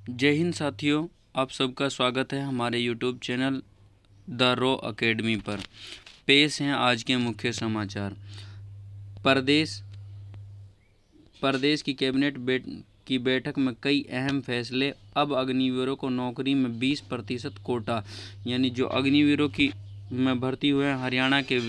जय हिंद साथियों, आप सबका स्वागत है हमारे YouTube channel the raw academy पर। पेश हैं आज के मुख्य समाचार। प्रदेश की कैबिनेट की बैठक में कई अहम फैसले। अब अग्निवीरों को नौकरी में 20% कोटा, यानी जो अग्निवीरों की में भर्ती हुए हैं हरियाणा के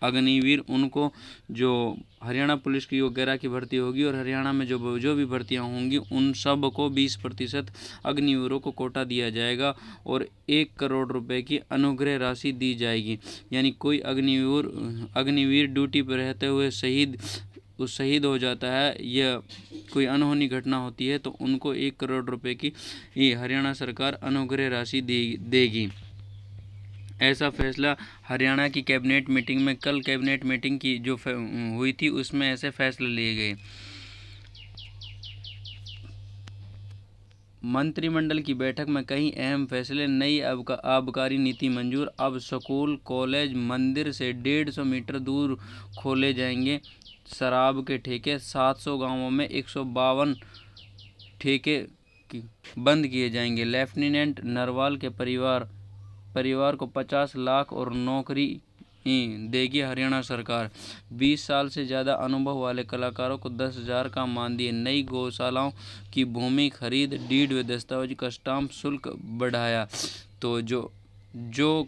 अग्निवीर, उनको जो हरियाणा पुलिस की वगैरह की भर्ती होगी और हरियाणा में जो भी भर्तियां होंगी उन सब को 20% अग्निवीरों को कोटा दिया जाएगा और 1 करोड़ रुपए की अनुग्रह राशि दी जाएगी। यानी कोई अग्निवीर ड्यूटी पर रहते हुए शहीद हो जाता है या कोई अनहोनी घटना होती है तो उनको 1 करोड़ रुपए की हरियाणा सरकार अनुग्रह राशि देगी। ऐसा फैसला हरियाणा की कैबिनेट मीटिंग में कल कैबिनेट मीटिंग की जो हुई थी उसमें ऐसे फैसले लिए गए। मंत्रिमंडल की बैठक में कई अहम फैसले। नई आबकारी नीति मंजूर। अब स्कूल, कॉलेज, मंदिर से 150 मीटर दूर खोले जाएंगे शराब के ठेके। 700 गांवों में 152 ठेके बंद किए जाएंगे। लेफ्टिनेंट नरवाल के परिवार को 50 लाख और नौकरी देगी हरियाणा सरकार। 20 साल से ज़्यादा अनुभव वाले कलाकारों को 10,000 का मानदेय। नई गौशालाओं की भूमि खरीद, डीड व दस्तावेज का स्टाम्प शुल्क बढ़ाया। तो जो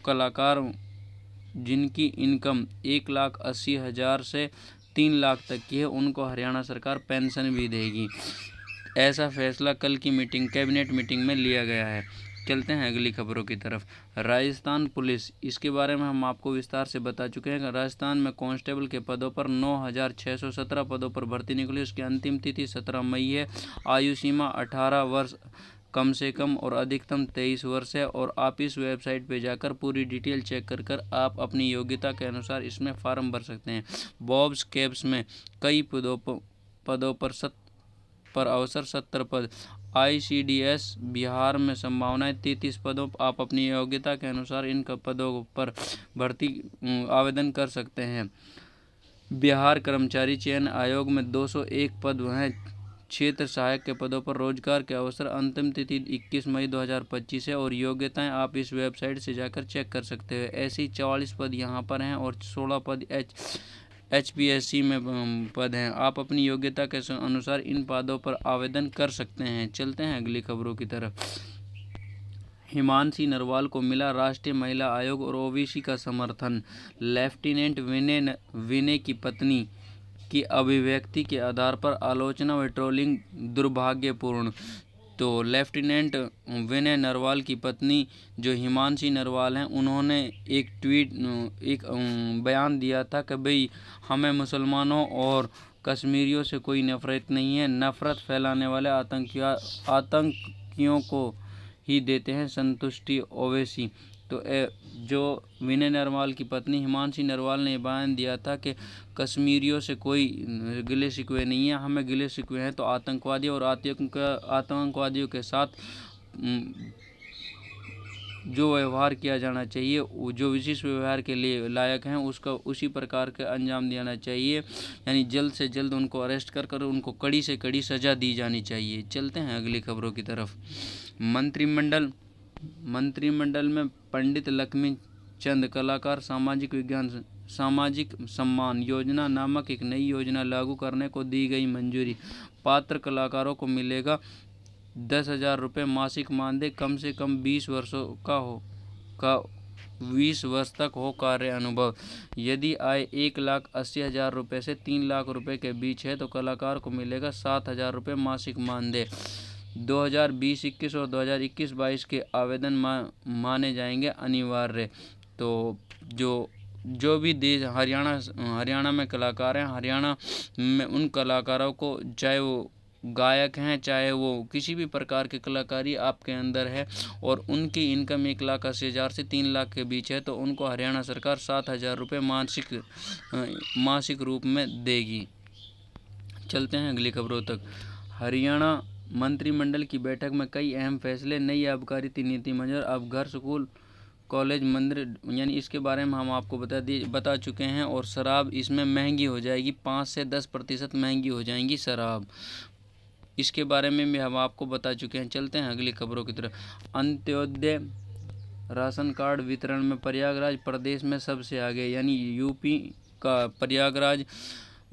कलाकार जिनकी इनकम 1,80,000 से 3 लाख तक की है उनको हरियाणा सरकार पेंशन भी देगी। ऐसा फैसला कल की कैबिनेट मीटिंग में लिया गया है। चलते हैं अगली खबरों की तरफ। राजस्थान पुलिस, इसके बारे में हम आपको विस्तार से बता चुके हैं। राजस्थान में कांस्टेबल के पदों पर 9,617 पदों पर भर्ती निकली। उसकी अंतिम तिथि 17 मई है। आयु सीमा 18 वर्ष कम से कम और अधिकतम 23 वर्ष है। और आप इस वेबसाइट पर जाकर पूरी डिटेल चेक कर आप अपनी योग्यता के अनुसार इसमें फॉर्म भर सकते हैं। बॉब्स कैब्स में कई पदों पर अवसर 70 पद। ICDS बिहार में संभावनाएं 33 पदों। आप अपनी योग्यता के अनुसार इन पदों पर भर्ती आवेदन कर सकते हैं। बिहार कर्मचारी चयन आयोग में 201 पद हैं। क्षेत्र सहायक के पदों पर रोजगार के अवसर। अंतिम तिथि 21 मई 2025 है और योग्यताएं आप इस वेबसाइट से जाकर चेक कर सकते हैं। ऐसे ही 44 पद यहाँ पर हैं और 16 पद HPSC में पद हैं। आप अपनी योग्यता के अनुसार इन पदों पर आवेदन कर सकते हैं। चलते हैं अगली खबरों की तरफ। हिमांशी नरवाल को मिला राष्ट्रीय महिला आयोग और OBC का समर्थन। लेफ्टिनेंट विनय की पत्नी की अभिव्यक्ति के आधार पर आलोचना व ट्रोलिंग दुर्भाग्यपूर्ण। तो लेफ्टिनेंट विनय नरवाल की पत्नी जो हिमांशी नरवाल हैं उन्होंने एक बयान दिया था कि भाई हमें मुसलमानों और कश्मीरियों से कोई नफरत नहीं है। नफरत फैलाने वाले आतंकियों को ही देते हैं संतुष्टि। ओवैसी तो जो विनय नरवाल की पत्नी हिमांशी नरवाल ने बयान दिया था कि कश्मीरियों से कोई गिले शिकवे नहीं है, हमें गिले शिकवे हैं तो आतंकवादी और आतंकवादियों के साथ जो व्यवहार किया जाना चाहिए, जो विशिष्ट व्यवहार के लिए लायक हैं उसका उसी प्रकार का अंजाम देना चाहिए। यानी जल्द से जल्द उनको अरेस्ट कर उनको कड़ी से कड़ी सज़ा दी जानी चाहिए। चलते हैं अगली खबरों की तरफ। मंत्रिमंडल में पंडित लक्ष्मी चंद कलाकार सामाजिक सम्मान योजना नामक एक नई योजना लागू करने को दी गई मंजूरी। पात्र कलाकारों को मिलेगा 10,000 रुपये मासिक मानदेय। कम से कम 20 वर्ष तक हो कार्य अनुभव। यदि आय 1,80,000 रुपये से 3 लाख रुपये के बीच है तो कलाकार को मिलेगा 7,000 रुपये मासिक मानदेय। 2020-21 और 2021-22 के आवेदन माने जाएंगे अनिवार्य। तो जो भी देश हरियाणा में कलाकार हैं, हरियाणा में उन कलाकारों को, चाहे वो गायक हैं चाहे वो किसी भी प्रकार की कलाकारी आपके अंदर है और उनकी इनकम 1,80,000 से 3 लाख के बीच है तो उनको हरियाणा सरकार 7,000 रुपये मासिक रूप में देगी। चलते हैं अगली खबरों तक। हरियाणा मंत्रिमंडल की बैठक में कई अहम फैसले। नई आबकारी नीति मंजूर। अब घर, स्कूल, कॉलेज, मंदिर, यानी इसके बारे में हम आपको बता चुके हैं। और शराब इसमें महंगी हो जाएगी, 5 से 10% महंगी हो जाएंगी शराब। इसके बारे में भी हम आपको बता चुके हैं। चलते हैं अगली खबरों की तरफ। अंत्योदय राशन कार्ड वितरण में प्रयागराज प्रदेश में सबसे आगे, यानी यूपी का प्रयागराज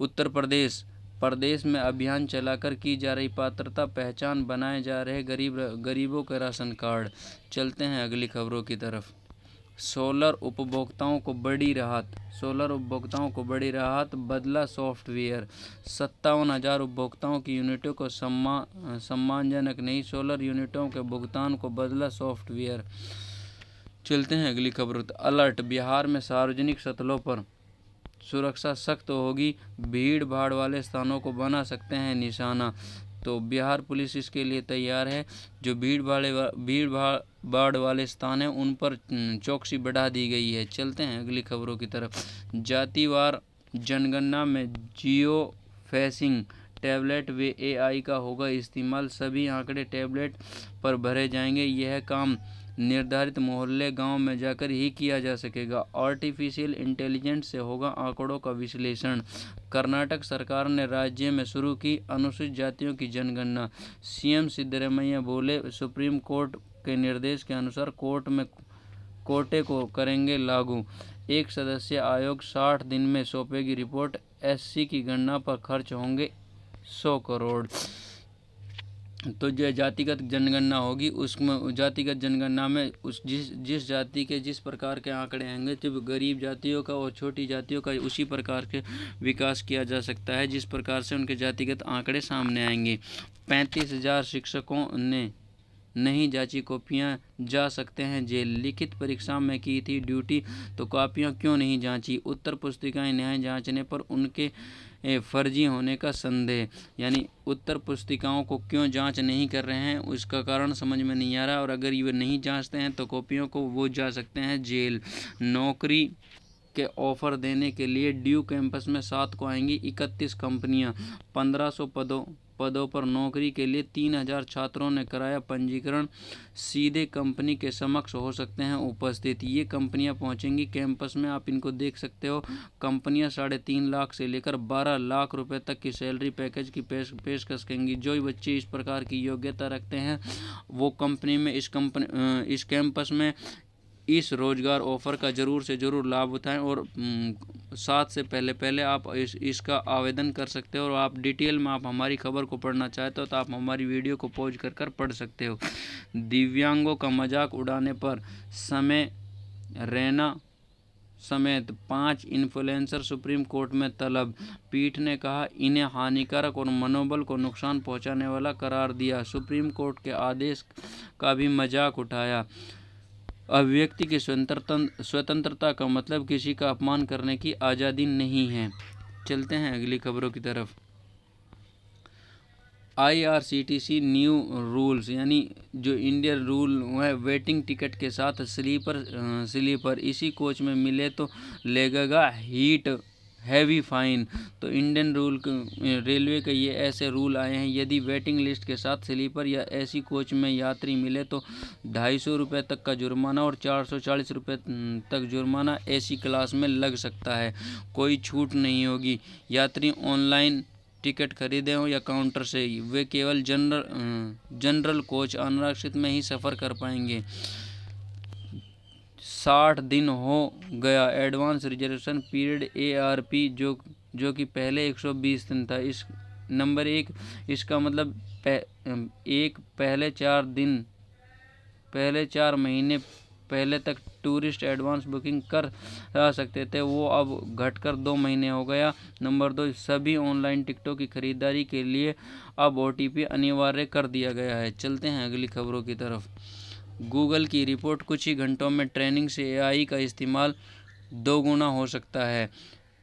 उत्तर प्रदेश में अभियान चलाकर की जा रही पात्रता पहचान बनाए जा रहे गरीबों के राशन कार्ड। चलते हैं अगली खबरों की तरफ। सोलर उपभोक्ताओं को बड़ी राहत, बदला सॉफ्टवेयर। 57,000 उपभोक्ताओं की यूनिटों को सम्मानजनक नई सोलर यूनिटों के भुगतान को बदला सॉफ्टवेयर। चलते हैं अगली खबर। अलर्ट, बिहार में सार्वजनिक स्थलों पर सुरक्षा सख्त होगी, भीड़ भाड़ वाले स्थानों को बना सकते हैं निशाना। तो बिहार पुलिस इसके लिए तैयार है। जो भीड़ भाड़ वाले स्थान हैं उन पर चौकसी बढ़ा दी गई है। चलते हैं अगली खबरों की तरफ। जातिवार जनगणना में जियो फेंसिंग टैबलेट व AI का होगा इस्तेमाल। सभी आंकड़े टैबलेट पर भरे जाएंगे। यह काम निर्धारित मोहल्ले गांव में जाकर ही किया जा सकेगा। आर्टिफिशियल इंटेलिजेंस से होगा आंकड़ों का विश्लेषण। कर्नाटक सरकार ने राज्य में शुरू की अनुसूचित जातियों की जनगणना। CM सिद्धरामैया बोले, सुप्रीम कोर्ट के निर्देश के अनुसार कोटे को करेंगे लागू। एक सदस्यीय आयोग 60 दिन में सौंपेगी रिपोर्ट। SC की गणना पर खर्च होंगे 100 करोड़। तो जो जातिगत जनगणना होगी उसमें जातिगत जनगणना में जिस जाति के जिस प्रकार के आंकड़े आएंगे, जब गरीब जातियों का और छोटी जातियों का उसी प्रकार के विकास किया जा सकता है जिस प्रकार से उनके जातिगत आंकड़े सामने आएंगे। 35,000 शिक्षकों ने नहीं जांची कॉपियां, जा सकते हैं जेल। लिखित परीक्षा में की थी ड्यूटी तो कॉपियां क्यों नहीं जांची। उत्तर पुस्तिकाएं न्याय जांचने पर उनके फर्जी होने का संदेह। यानी उत्तर पुस्तिकाओं को क्यों जांच नहीं कर रहे हैं उसका कारण समझ में नहीं आ रहा, और अगर ये नहीं जांचते हैं तो कॉपियों को वो जा सकते हैं जेल। नौकरी के ऑफर देने के लिए ड्यू कैंपस में 7 को आएंगी 31 कंपनियां। 1500 पदों पर नौकरी के लिए 3,000 छात्रों ने कराया पंजीकरण। सीधे कंपनी के समक्ष हो सकते हैं उपस्थित। ये कंपनियां पहुंचेंगी कैंपस में, आप इनको देख सकते हो। कंपनियां 3.5 लाख से लेकर 12 लाख रुपए तक की सैलरी पैकेज की पेशकश करेंगी। जो बच्चे इस प्रकार की योग्यता रखते हैं वो कंपनी में इस कैंपस में इस रोजगार ऑफर का ज़रूर से ज़रूर लाभ उठाएं। और 7 से पहले आप इसका आवेदन कर सकते हो। और आप डिटेल में आप हमारी खबर को पढ़ना चाहते हो तो आप हमारी वीडियो को पॉज कर पढ़ सकते हो। दिव्यांगों का मजाक उड़ाने पर समय रैना समेत 5 इन्फ्लुएंसर सुप्रीम कोर्ट में तलब। पीठ ने कहा इन्हें हानिकारक और मनोबल को नुकसान पहुंचाने वाला करार दिया। सुप्रीम कोर्ट के आदेश का भी मजाक उठाया। अभिव्यक्ति की स्वतंत्रता का मतलब किसी का अपमान करने की आज़ादी नहीं है। चलते हैं अगली खबरों की तरफ। IRCTC न्यू रूल्स, यानी जो इंडियन रूल है वेटिंग टिकट के साथ स्लीपर इसी कोच में मिले तो लगेगा हैवी फाइन। तो इंडियन रेलवे के ये ऐसे रूल आए हैं। यदि वेटिंग लिस्ट के साथ स्लीपर या ऐसी कोच में यात्री मिले तो 250 रुपये तक का जुर्माना और 440 रुपये तक जुर्माना ऐसी क्लास में लग सकता है। कोई छूट नहीं होगी। यात्री ऑनलाइन टिकट खरीदे हो या काउंटर से ही, वे केवल जनरल कोच अनारक्षित में ही सफ़र कर पाएंगे। 60 दिन हो गया एडवांस रिजर्वेशन पीरियड ARP जो कि पहले 120 दिन था। इस नंबर 1 इसका मतलब पहले 4 महीने पहले तक टूरिस्ट एडवांस बुकिंग कर सकते थे, वो अब घटकर 2 महीने हो गया। नंबर 2 सभी ऑनलाइन टिकटों की खरीदारी के लिए अब OTP अनिवार्य कर दिया गया है। चलते हैं अगली खबरों की तरफ। गूगल की रिपोर्ट, कुछ ही घंटों में ट्रेनिंग से AI का इस्तेमाल 2 गुना हो सकता है।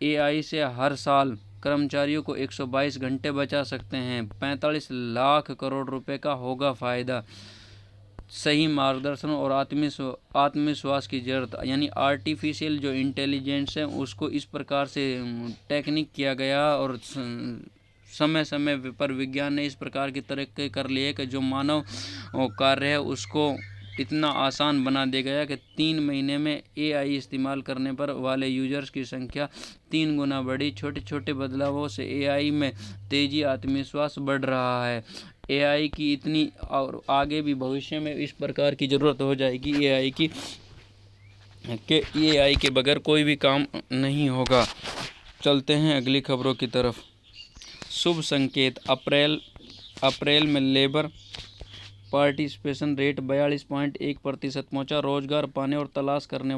AI से हर साल कर्मचारियों को 122 घंटे बचा सकते हैं। 45 लाख करोड़ रुपए का होगा फ़ायदा। सही मार्गदर्शन और आत्मविश्वास की ज़रूरत, यानी आर्टिफिशियल जो इंटेलिजेंस है उसको इस प्रकार से टेक्निक किया गया और समय समय पर विज्ञान ने इस प्रकार की तरक्की कर ली है कि जो मानव कार्य है उसको इतना आसान बना दिया गया कि 3 महीने में AI इस्तेमाल करने पर वाले यूजर्स की संख्या 3 गुना बढ़ी। छोटे छोटे बदलावों से AI में तेज़ी, आत्मविश्वास बढ़ रहा है। एआई की इतनी और आगे भी भविष्य में इस प्रकार की ज़रूरत हो जाएगी एआई की कि एआई के बगैर कोई भी काम नहीं होगा। चलते हैं अगली खबरों की तरफ। शुभ संकेत, अप्रैल में लेबर पार्टिसिपेशन रेट 42.1% पहुंचा। रोजगार पाने और तलाश करने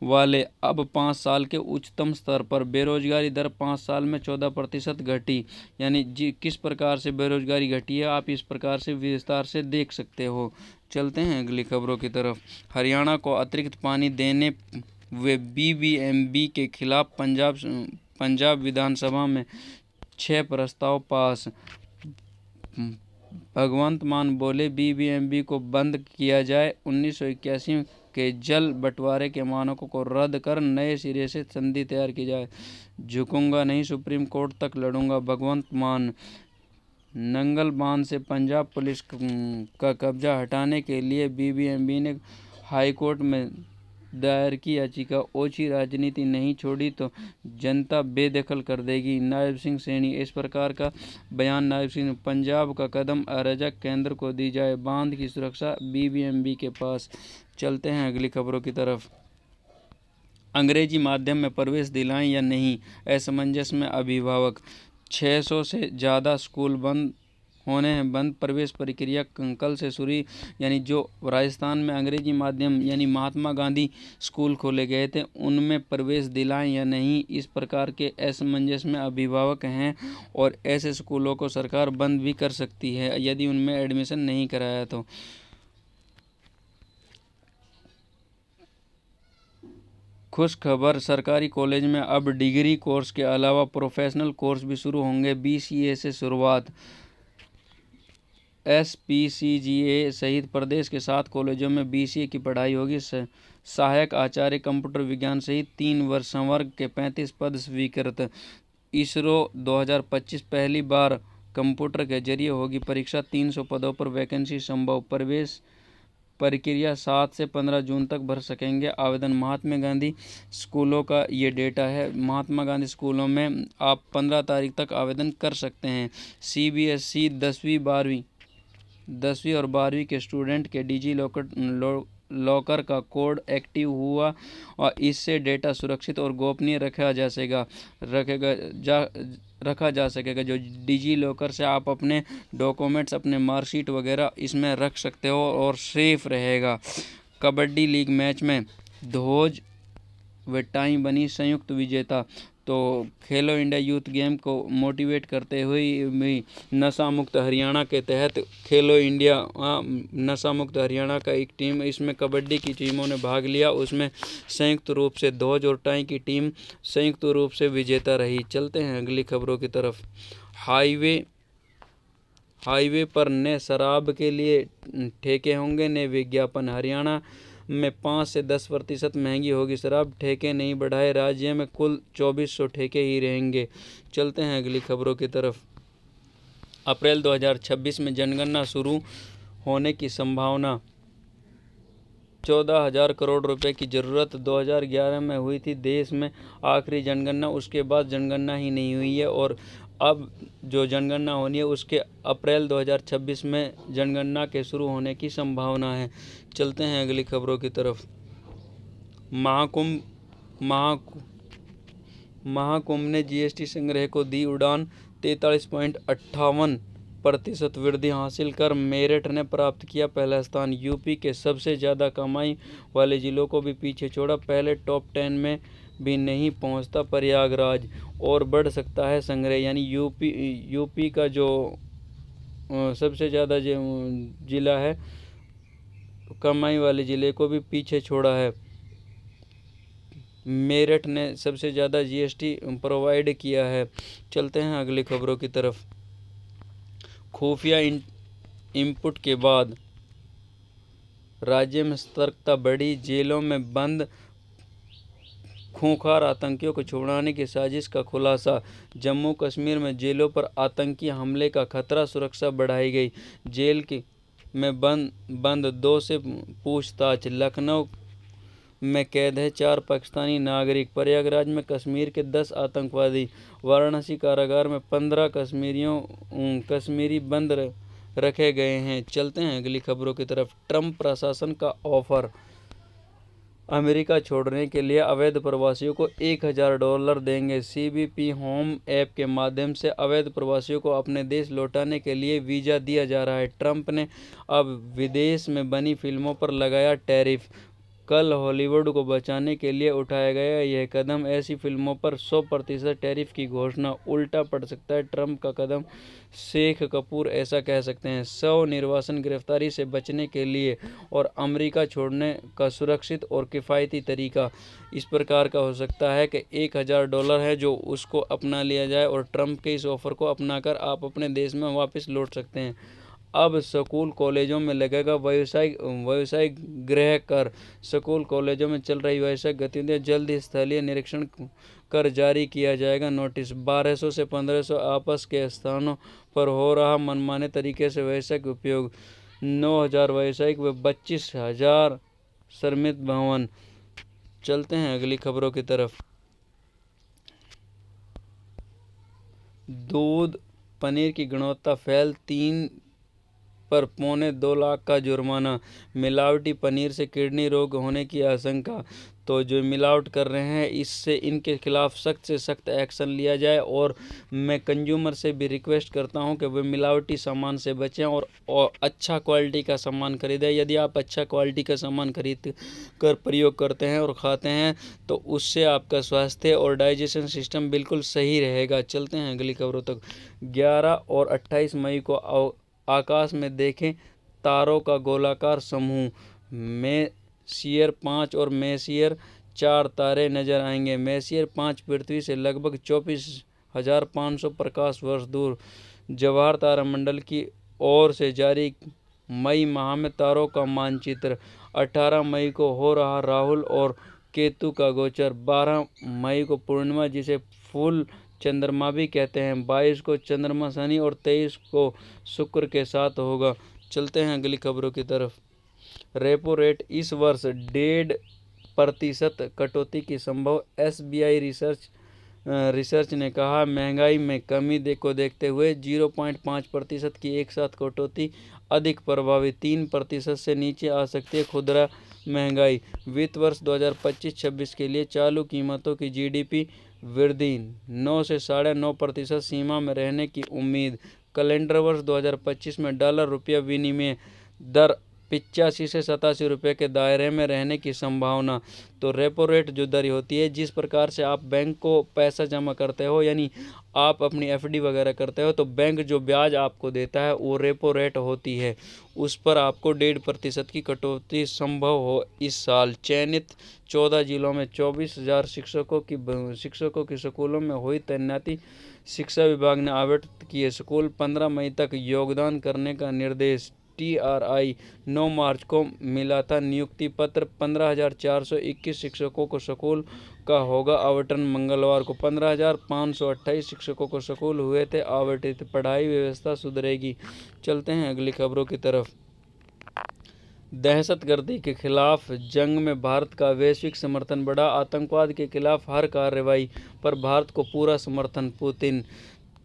वाले अब 5 साल के उच्चतम स्तर पर। बेरोजगारी दर 5 साल में 14% घटी। यानी किस प्रकार से बेरोजगारी घटी है आप इस प्रकार से विस्तार से देख सकते हो। चलते हैं अगली खबरों की तरफ। हरियाणा को अतिरिक्त पानी देने व बीबीएमबी के खिलाफ पंजाब विधानसभा में 6 प्रस्ताव पास। भगवंत मान बोले बीबीएमबी को बंद किया जाए। 1981 के जल बंटवारे के मानकों को रद्द कर नए सिरे से संधि तैयार की जाए। झुकूंगा नहीं, सुप्रीम कोर्ट तक लड़ूंगा, भगवंत मान। नंगल बांध से पंजाब पुलिस का कब्जा हटाने के लिए बीबीएमबी ने हाईकोर्ट में दायर की याचिका। ओछी राजनीति नहीं छोड़ी तो जनता बेदखल कर देगी, नायब सिंह सैनी। इस प्रकार का बयान नायब सिंह। पंजाब का कदम अराजक, केंद्र को दी जाए बांध की सुरक्षा बीबीएमबी के पास। चलते हैं अगली खबरों की तरफ। अंग्रेजी माध्यम में प्रवेश दिलाएं या नहीं, असमंजस में अभिभावक। 600 से ज़्यादा स्कूल होने हैं बंद। प्रवेश प्रक्रिया कल से शुरू। यानी जो राजस्थान में अंग्रेजी माध्यम यानी महात्मा गांधी स्कूल खोले गए थे उनमें प्रवेश दिलाएं या नहीं, इस प्रकार के असमंजस में अभिभावक हैं और ऐसे स्कूलों को सरकार बंद भी कर सकती है यदि उनमें एडमिशन नहीं कराया तो। खुश खबर, सरकारी कॉलेज में अब डिग्री कोर्स के अलावा प्रोफेशनल कोर्स भी शुरू होंगे। बीसीए से शुरुआत। एसपीसीजीए सहित प्रदेश के 7 कॉलेजों में बीसीए की पढ़ाई होगी। सहायक आचार्य कंप्यूटर विज्ञान सहित 3 संवर्ग के 35 पद स्वीकृत। इसरो 2025 पहली बार कंप्यूटर के जरिए होगी परीक्षा। 300 पदों पर वैकेंसी संभव। प्रवेश प्रक्रिया 7 से 15 जून तक भर सकेंगे आवेदन। महात्मा गांधी स्कूलों का ये डेटा है। महात्मा गांधी स्कूलों में आप 15 तारीख तक आवेदन कर सकते हैं। सीबीएसई 10वीं और 12वीं के स्टूडेंट के डिजी लॉकर का कोड एक्टिव हुआ और इससे डेटा सुरक्षित और गोपनीय रखा जा सकेगा। जो डिजी लॉकर से आप अपने डॉक्यूमेंट्स, अपने मार्कशीट वगैरह इसमें रख सकते हो और सेफ रहेगा। कबड्डी लीग मैच में ध्वज व टाई बनी संयुक्त विजेता। तो खेलो इंडिया यूथ गेम को मोटिवेट करते हुए नशा मुक्त हरियाणा के तहत खेलो इंडिया नशा मुक्त हरियाणा का एक टीम, इसमें कबड्डी की टीमों ने भाग लिया। उसमें संयुक्त रूप से ध्वज और टाई की टीम संयुक्त रूप से विजेता रही। चलते हैं अगली खबरों की तरफ। हाईवे पर नए शराब के लिए ठेके होंगे। नए विज्ञापन। हरियाणा में 5 से 10% महंगी होगी शराब, ठेके नहीं बढ़ाए। राज्य में कुल 2400 ठेके ही रहेंगे। चलते हैं अगली खबरों की तरफ। अप्रैल 2026 में जनगणना शुरू होने की संभावना। 14,000 करोड़ रुपए की ज़रूरत 2011 में हुई थी देश में आखिरी जनगणना, उसके बाद जनगणना ही नहीं हुई है और अब जो जनगणना होनी है उसके अप्रैल 2026 में जनगणना के शुरू होने की संभावना है। चलते हैं अगली खबरों की तरफ। महाकुंभ ने जीएसटी संग्रह को दी उड़ान। 43.58% वृद्धि हासिल कर मेरठ ने प्राप्त किया पहला स्थान। यूपी के सबसे ज़्यादा कमाई वाले जिलों को भी पीछे छोड़ा। पहले टॉप 10 में भी नहीं पहुंचता प्रयागराज। और बढ़ सकता है संग्रह। यानी यूपी का जो सबसे ज़्यादा जिला है कमाई वाले ज़िले को भी पीछे छोड़ा है। मेरठ ने सबसे ज़्यादा जीएसटी प्रोवाइड किया है। चलते हैं अगली खबरों की तरफ। खुफिया इनपुट के बाद राज्य में सतर्कता बढ़ी। जेलों में बंद खूंखार आतंकियों को छुड़ाने की साजिश का खुलासा। जम्मू कश्मीर में जेलों पर आतंकी हमले का खतरा, सुरक्षा बढ़ाई गई। जेल में बंद 2 से पूछताछ। में कैद है 4 पाकिस्तानी नागरिक। प्रयागराज में कश्मीर के 10 आतंकवादी। वाराणसी कारागार में 15 कश्मीरी बंद रखे गए हैं। चलते हैं अगली खबरों की तरफ। ट्रंप प्रशासन का ऑफर। अमेरिका छोड़ने के लिए अवैध प्रवासियों को $1000 देंगे। सीबीपी होम ऐप के माध्यम से अवैध प्रवासियों को अपने देश लौटाने के लिए वीज़ा दिया जा रहा है। ट्रंप ने अब विदेश में बनी फिल्मों पर लगाया टैरिफ। कल हॉलीवुड को बचाने के लिए उठाया गया यह कदम। ऐसी फिल्मों पर 100% टैरिफ की घोषणा। उल्टा पड़ सकता है ट्रंप का कदम, शेख कपूर ऐसा कह सकते हैं। 100 निर्वासन गिरफ्तारी से बचने के लिए और अमेरिका छोड़ने का सुरक्षित और किफ़ायती तरीका इस प्रकार का हो सकता है कि $1000 है जो उसको अपना लिया जाए और ट्रंप के इस ऑफर को अपनाकर आप अपने देश में वापस लौट सकते हैं। अब स्कूल कॉलेजों में लगेगा व्यावसायिक गृह कर। स्कूल कॉलेजों में चल रही व्यावसायिक गतिविधियां जल्द ही स्थलीय निरीक्षण कर जारी किया जाएगा नोटिस। 1200 से 1500 आपस के स्थानों पर हो रहा मनमाने तरीके से व्यावसायिक उपयोग। 9000 व्यावसायिक व 25000 श्रमिक भवन। चलते हैं अगली खबरों की तरफ। दूध पनीर की गुणवत्ता फेल, 3 पर $2.25 लाख का जुर्माना। मिलावटी पनीर से किडनी रोग होने की आशंका। तो जो मिलावट कर रहे हैं इससे इनके खिलाफ सख्त से सख्त एक्शन लिया जाए और मैं कंज्यूमर से भी रिक्वेस्ट करता हूं कि वे मिलावटी सामान से बचें और अच्छा क्वालिटी का सामान खरीदें। यदि आप अच्छा क्वालिटी का सामान खरीद कर प्रयोग करते हैं और खाते हैं तो उससे आपका स्वास्थ्य और डाइजेशन सिस्टम बिल्कुल सही रहेगा। चलते हैं अगली खबरों तक। 11 और 28 मई को आकाश में देखें तारों का गोलाकार समूह। मेसियर 5 और मेसियर 4 तारे नजर आएंगे। मेसियर 5 पृथ्वी से लगभग 24,500 प्रकाश वर्ष दूर। जवाहर तारामंडल की ओर से जारी मई माह में तारों का मानचित्र। 18 मई को हो रहा राहुल और केतु का गोचर। 12 मई को पूर्णिमा जिसे फुल चंद्रमा भी कहते हैं। 22 को चंद्रमा शनि और 23 को शुक्र के साथ होगा। चलते हैं अगली खबरों की तरफ। रेपो रेट इस वर्ष 1.5% कटौती की संभव। SBI रिसर्च ने कहा महंगाई में कमी को देखते हुए 0.5% की एक साथ कटौती अधिक प्रभावी। 3% से नीचे आ सकती है खुदरा महंगाई। वित्त वर्ष 2025-26 के लिए चालू कीमतों की GDP वृद्धि 9 से 9.5% सीमा में रहने की उम्मीद। कैलेंडर वर्ष 2025 में डॉलर रुपया विनिमय दर 85 से 87 रुपये के दायरे में रहने की संभावना। तो रेपो रेट जो दर होती है, जिस प्रकार से आप बैंक को पैसा जमा करते हो यानी आप अपनी FD वगैरह करते हो तो बैंक जो ब्याज आपको देता है वो रेपो रेट होती है। उस पर आपको 1.5% की कटौती संभव हो इस साल। चयनित 14 जिलों में 24,000 शिक्षकों की स्कूलों में हुई तैनाती। शिक्षा विभाग ने आवंटित किए स्कूल 15 मई तक योगदान करने का निर्देश। TRI 9 मार्च को मिला था नियुक्ति पत्र। 15,421 शिक्षकों को स्कूल का होगा आवंटन। मंगलवार को 15,528 शिक्षकों को स्कूल हुए थे आवंटित। पढ़ाई व्यवस्था सुधरेगी। चलते हैं अगली खबरों की तरफ। दहशतगर्दी के खिलाफ जंग में भारत का वैश्विक समर्थन बढ़ा। आतंकवाद के खिलाफ हर कार्रवाई पर भारत को पूरा समर्थन। पुतिन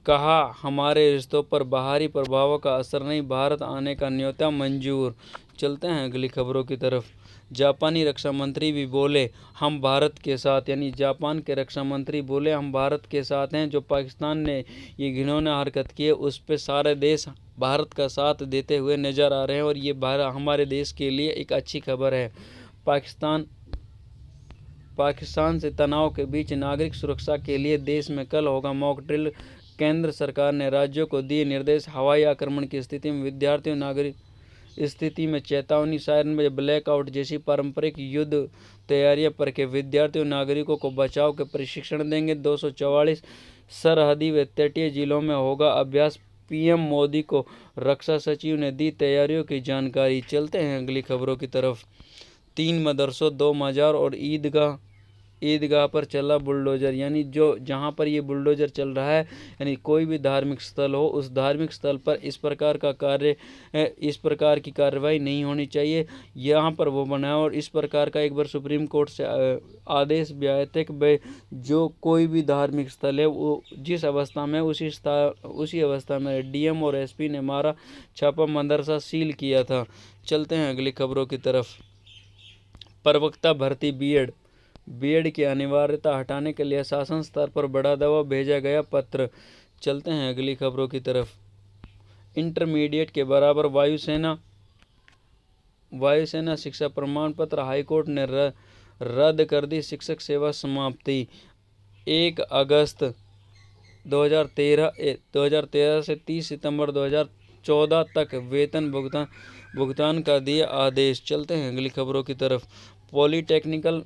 कहा हमारे रिश्तों पर बाहरी प्रभावों का असर नहीं, भारत आने का न्योता मंजूर। चलते हैं अगली खबरों की तरफ। जापानी रक्षा मंत्री भी बोले हम भारत के साथ, यानी जापान के रक्षा मंत्री बोले हम भारत के साथ हैं। जो पाकिस्तान ने ये घिनौना हरकत की है उस पर सारे देश भारत का साथ देते हुए नज़र आ रहे हैं और ये हमारे देश के लिए एक अच्छी खबर है। पाकिस्तान से तनाव के बीच नागरिक सुरक्षा के लिए देश में कल होगा मॉक ड्रिल। केंद्र सरकार ने राज्यों को दिए निर्देश। हवाई आक्रमण की स्थिति में विद्यार्थियों नागरिक स्थिति में चेतावनी। सायरन में ब्लैकआउट जैसी पारंपरिक युद्ध तैयारियां पर के विद्यार्थियों नागरिकों को बचाव के प्रशिक्षण देंगे। 244 सरहदी व तटीय जिलों में होगा अभ्यास। PM मोदी को रक्षा सचिव ने दी तैयारियों की जानकारी। चलते हैं अगली खबरों की तरफ। 3 मदरसों 2 मजार और ईदगाह ईदगाह पर चला बुलडोजर, यानी जो जहाँ पर ये बुलडोजर चल रहा है, यानी कोई भी धार्मिक स्थल हो, उस धार्मिक स्थल पर इस प्रकार का कार्य, इस प्रकार की कार्रवाई नहीं होनी चाहिए। यहाँ पर वो बना है और इस प्रकार का एक बार सुप्रीम कोर्ट से आदेश भी आए थे कि जो कोई भी धार्मिक स्थल है वो जिस अवस्था में उसी अवस्था में डीएम और एसपी ने मारा छापा, मदरसा सील किया था। चलते हैं अगली खबरों की तरफ। प्रवक्ता भर्ती बीएड की अनिवार्यता हटाने के लिए शासन स्तर पर बड़ा दबाव, भेजा गया पत्र। चलते हैं अगली खबरों की तरफ। इंटरमीडिएट के बराबर वायुसेना शिक्षा प्रमाण पत्र, हाईकोर्ट ने रद्द कर दी शिक्षक सेवा समाप्ति। 1 अगस्त 2013 से 30 सितंबर 2014 तक वेतन भुगतान का दिया आदेश। चलते हैं अगली खबरों की तरफ। पॉलीटेक्निकल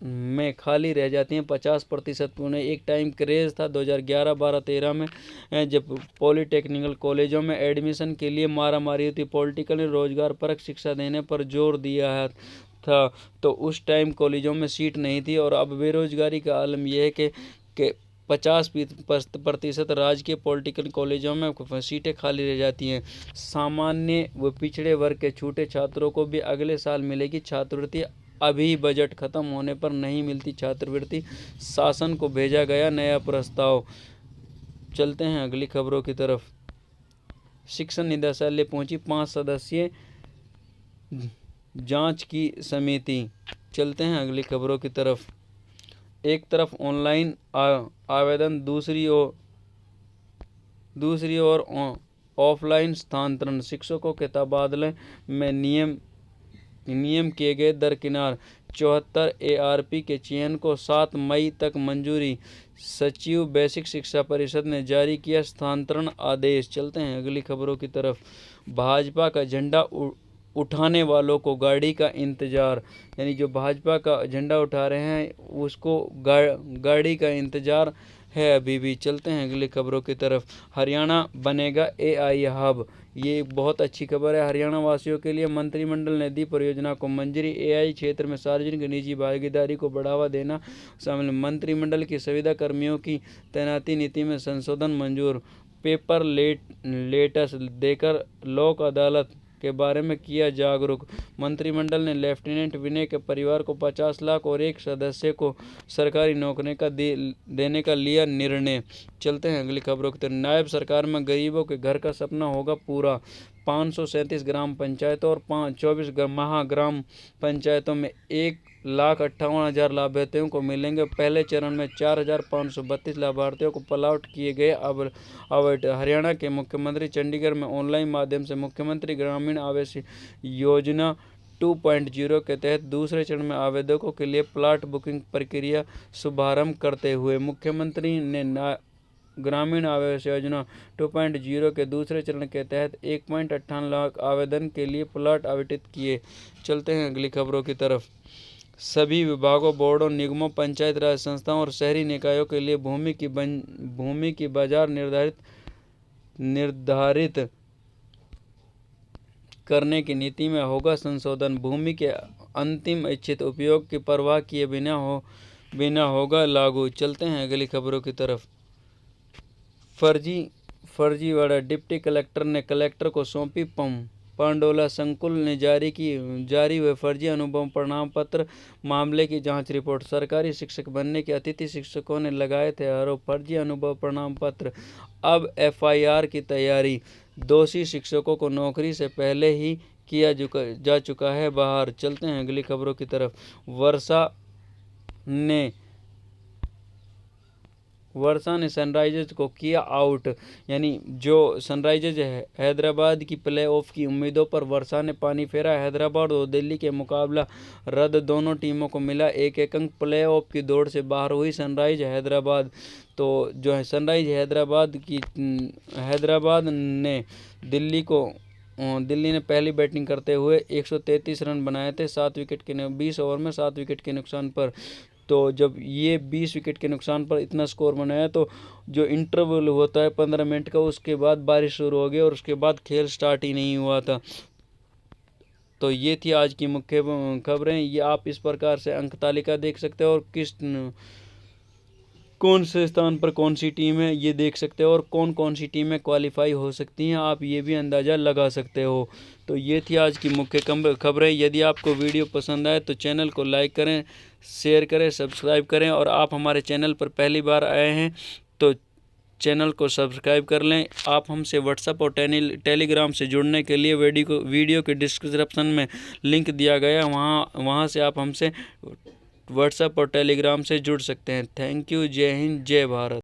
में खाली रह जाती हैं 50% पुणे। एक टाइम क्रेज़ था 2011-12-13 में, जब पॉलीटेक्निकल कॉलेजों में एडमिशन के लिए मारामारी होती। पॉलिटिकल ने रोजगार परक शिक्षा देने पर जोर दिया था, तो उस टाइम कॉलेजों में सीट नहीं थी। और अब बेरोजगारी का आलम यह है कि 50% राजकीय पॉलिटिकल कॉलेजों में सीटें खाली रह जाती हैं। सामान्य व पिछड़े वर्ग के छूटे छात्रों को भी अगले साल मिलेगी छात्रवृत्ति। अभी बजट खत्म होने पर नहीं मिलती छात्रवृत्ति, शासन को भेजा गया नया प्रस्ताव। चलते हैं अगली खबरों की तरफ। शिक्षा निदेशालय पहुंची 5 सदस्यीय जांच की समिति। चलते हैं अगली खबरों की तरफ। एक तरफ ऑनलाइन आवेदन, दूसरी ओर ऑफलाइन स्थानांतरण। शिक्षकों के तबादले में नियम किए गए दरकिनार। 74 ARP के चयन को 7 मई तक मंजूरी। सचिव बेसिक शिक्षा परिषद ने जारी किया स्थानांतरण आदेश। चलते हैं अगली खबरों की तरफ। भाजपा का झंडा उठाने वालों को गाड़ी का इंतजार, यानी जो भाजपा का झंडा उठा रहे हैं उसको गाड़ी का इंतजार है अभी भी। चलते हैं अगली खबरों की तरफ। हरियाणा बनेगा AI हब, ये बहुत अच्छी खबर है हरियाणा वासियों के लिए। मंत्रिमंडल ने दी परियोजना को मंजूरी। AI क्षेत्र में सार्वजनिक निजी भागीदारी को बढ़ावा देना शामिल। मंत्रिमंडल की संविदा कर्मियों की तैनाती नीति में संशोधन मंजूर। पेपर लेटस देकर लोक अदालत के बारे में किया जागरूक। मंत्रिमंडल ने लेफ्टिनेंट विनय के परिवार को 50 लाख और एक सदस्य को सरकारी नौकरी का देने का लिया निर्णय। चलते हैं अगली खबरों की तरफ। नायब सरकार में गरीबों के घर का सपना होगा पूरा। 537 ग्राम पंचायतों और 24 महाग्राम पंचायतों में 1,58,000 लाभार्थियों को मिलेंगे। पहले चरण में 4,532 लाभार्थियों को प्लॉट किए गए आवंटित। हरियाणा के मुख्यमंत्री चंडीगढ़ में ऑनलाइन माध्यम से मुख्यमंत्री ग्रामीण आवास योजना 2.0 के तहत दूसरे चरण में आवेदकों के लिए प्लॉट बुकिंग प्रक्रिया शुभारंभ करते हुए मुख्यमंत्री ने ग्रामीण आवास योजना 2.0 के दूसरे चरण के तहत 1.58 लाख आवेदन के लिए प्लॉट आवंटित किए। चलते हैं अगली खबरों की तरफ। सभी विभागों, बोर्डों, निगमों, पंचायत राज संस्थाओं और शहरी निकायों के लिए भूमि की बाजार निर्धारित करने की नीति में होगा संशोधन। भूमि के अंतिम इच्छित उपयोग की परवाह किए बिना होगा लागू। चलते हैं अगली खबरों की तरफ। फर्जीवाड़ा, डिप्टी कलेक्टर ने कलेक्टर को सौंपी पांडोला संकुल ने जारी हुए फर्जी अनुभव प्रमाण पत्र मामले की जांच रिपोर्ट। सरकारी शिक्षक बनने के अतिथि शिक्षकों ने लगाए थे आरोप। फर्जी अनुभव प्रमाण पत्र, अब FIR की तैयारी। दोषी शिक्षकों को नौकरी से पहले ही किया जा चुका है बाहर। चलते हैं अगली खबरों की तरफ। वर्षा ने सनराइजर्स को किया आउट, यानी जो सनराइजर्स हैदराबाद की प्लेऑफ की उम्मीदों पर वर्षा ने पानी फेरा। हैदराबाद और दिल्ली के मुकाबला रद्द, दोनों टीमों को मिला एक अंक। प्लेऑफ की दौड़ से बाहर हुई सनराइज हैदराबाद। तो जो है सनराइज हैदराबाद ने दिल्ली ने पहली बैटिंग करते हुए 133 रन बनाए थे 20 ओवर में 7 विकेट के नुकसान पर। तो जब ये 20 विकेट के नुकसान पर इतना स्कोर बनाया तो जो इंटरवल होता है 15 मिनट का, उसके बाद बारिश शुरू हो गई और उसके बाद खेल स्टार्ट ही नहीं हुआ था। तो ये थी आज की मुख्य खबरें। ये आप इस प्रकार से अंक तालिका देख सकते हो और कौन से स्थान पर कौन सी टीम है ये देख सकते हो, और कौन कौन सी टीमें क्वालिफाई हो सकती हैं आप ये भी अंदाज़ा लगा सकते हो। तो ये थी आज की मुख्य खबरें। यदि आपको वीडियो पसंद आए तो चैनल को लाइक करें, शेयर करें, सब्सक्राइब करें, और आप हमारे चैनल पर पहली बार आए हैं तो चैनल को सब्सक्राइब कर लें। आप हमसे व्हाट्सएप और टेलीग्राम से जुड़ने के लिए वीडियो के डिस्क्रिप्शन में लिंक दिया गया, वहाँ से आप हमसे व्हाट्सएप और टेलीग्राम से जुड़ सकते हैं। Thank you. जय हिंद, जय भारत।